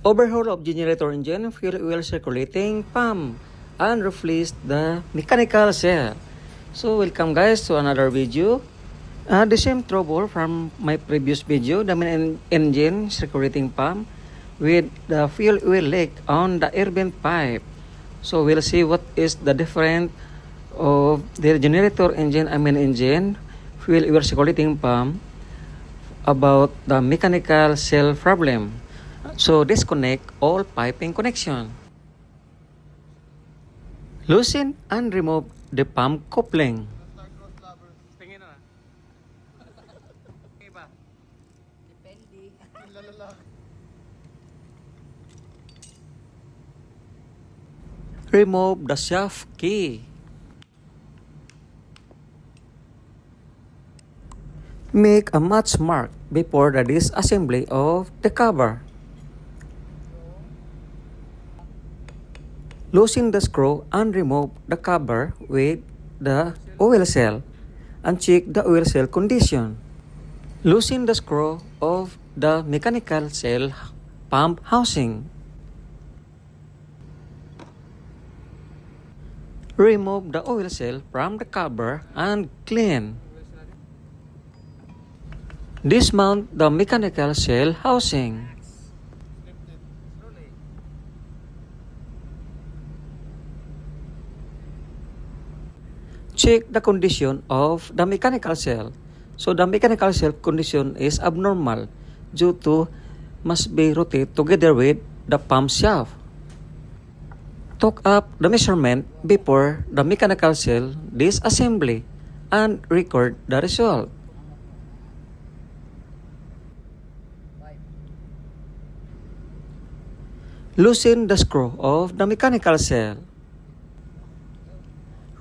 Overhaul of generator engine, fuel oil circulating, pump, and replace the mechanical cell. So welcome guys to another video. The same trouble from my previous video, the main engine circulating pump with the fuel oil leak on the air vent pipe. So we'll see what is the difference of the generator engine, main engine, fuel oil circulating pump about the mechanical cell problem. So disconnect all piping connection. Loosen and remove the pump coupling. Remove the shaft key. Make a match mark before the disassembly of the cover. Loosen the screw and remove the cover with the oil cell and check the oil cell condition. Loosen the screw of the mechanical cell pump housing. Remove the oil cell from the cover and clean. Dismount the mechanical cell housing. Check the condition of the mechanical cell. So the mechanical cell condition is abnormal due to must be rotated together with the pump shaft. Took up the measurement before the mechanical cell disassembly and record the result. Loosen the screw of the mechanical cell.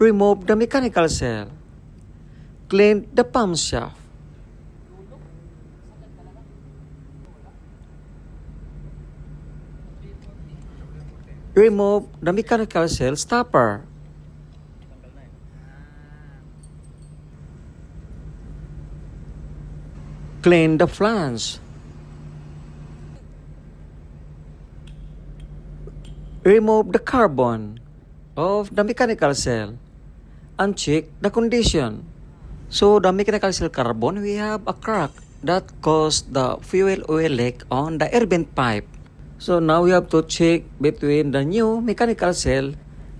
Remove the mechanical cell. Clean the pump shaft. Remove the mechanical cell stopper. Clean the flange. Remove the carbon of the mechanical cell and check the condition. So the mechanical cell carbon, we have a crack that caused the fuel oil leak on the air vent pipe. So now we have to check between the new mechanical cell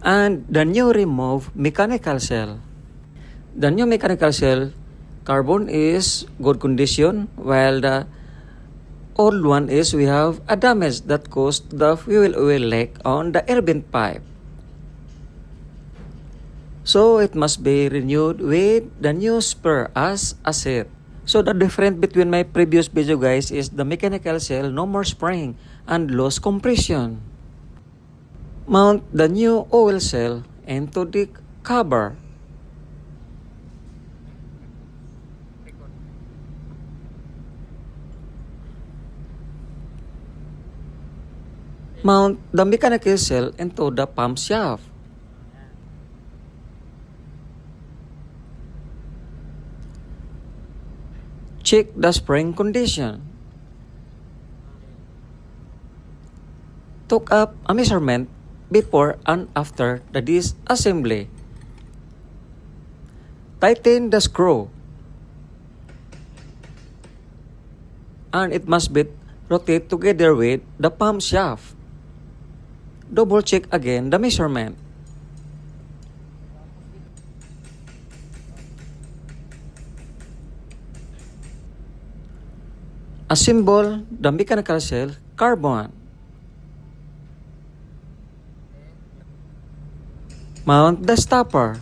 and the new removed mechanical cell. The new mechanical cell carbon is good condition, while the old one is we have a damage that caused the fuel oil leak on the air vent pipe. So it must be renewed with the new spare as a set. So the difference between my previous video guys is the mechanical cell no more spring and loss compression. Mount the new oil cell into the cover. Mount the mechanical cell into the pump shaft. Check the spring condition. Took up a measurement before and after the disassembly. Tighten the screw. And it must be rotated together with the pump shaft. Double check again the measurement. Assemble the mechanical cell carbon. Mount the stopper.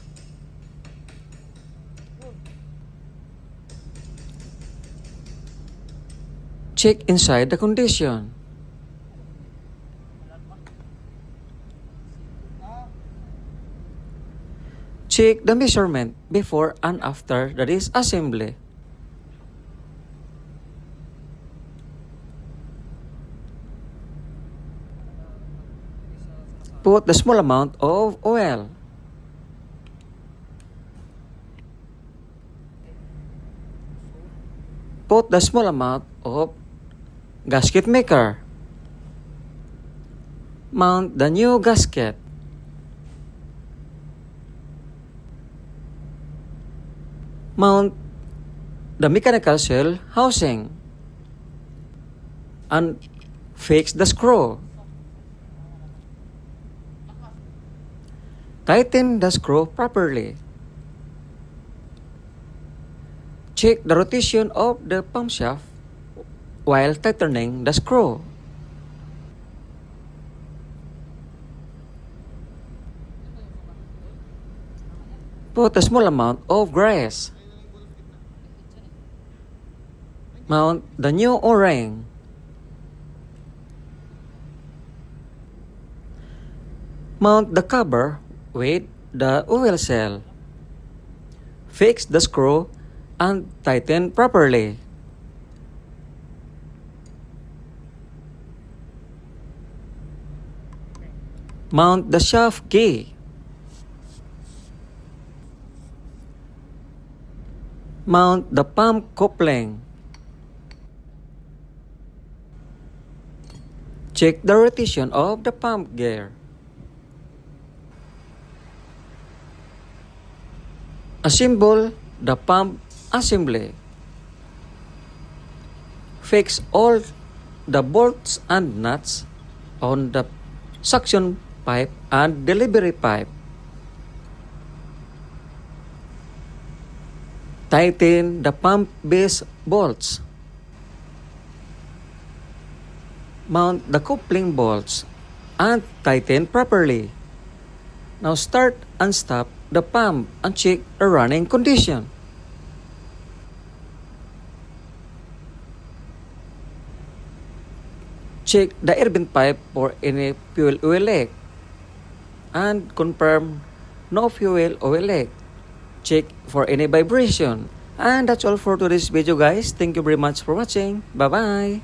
Check inside the condition. Check the measurement before and after the disassembly. Put the small amount of oil. Put the small amount of gasket maker. Mount the new gasket. Mount the mechanical seal housing. And fix the screw. Tighten the screw properly. Check the rotation of the pump shaft while tightening the screw. Put a small amount of grease. Mount the new O-ring. Mount the cover with the oil cell. Fix the screw and tighten properly. Mount the shaft key. Mount the pump coupling. Check the rotation of the pump gear. Assemble the pump assembly. Fix all the bolts and nuts on the suction pipe and delivery pipe. Tighten the pump base bolts. Mount the coupling bolts and tighten properly. Now start and stop the pump and check the running condition. Check the air vent pipe for any fuel oil leak and confirm no fuel oil leak. Check for any vibration. And that's all for today's video, guys. Thank you very much for watching. Bye-bye.